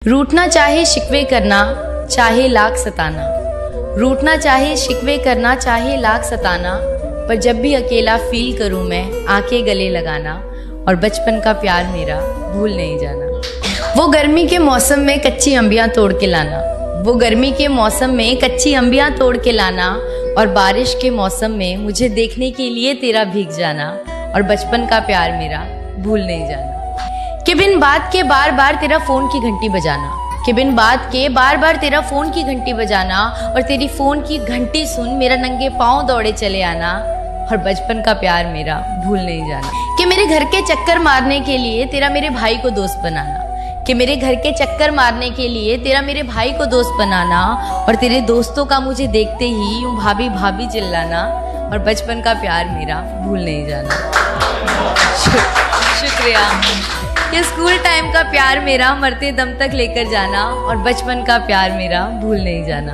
रूठना चाहे शिकवे करना चाहे लाख सताना, रूठना चाहे शिकवे करना चाहे लाख सताना, पर जब भी अकेला फील करूं मैं आके गले लगाना और बचपन का प्यार मेरा भूल नहीं जाना। वो गर्मी के मौसम में कच्ची अंबियां तोड़ के लाना, वो गर्मी के मौसम में कच्ची अंबियां तोड़ के लाना और बारिश के मौसम में मुझे देखने के लिए तेरा भीग जाना और बचपन का प्यार मेरा भूल नहीं जाना। कि बिन बात के बार बार तेरा फोन की घंटी बजाना, कि बिन बात के बार बार तेरा फोन की घंटी बजाना और तेरी फोन की घंटी सुन मेरा नंगे पांव दौड़े चले आना और बचपन का प्यार मेरा भूल नहीं जाना। कि मेरे घर के चक्कर मारने के लिए तेरा मेरे भाई को दोस्त बनाना, कि मेरे घर के चक्कर मारने के लिए तेरा मेरे भाई को दोस्त बनाना और तेरे दोस्तों का मुझे देखते ही यूं भाभी भाभी चिल्लाना और बचपन का प्यार मेरा भूल नहीं जाना। शुक्रिया। ये स्कूल टाइम का प्यार मेरा मरते दम तक लेकर जाना और बचपन का प्यार मेरा भूल नहीं जाना।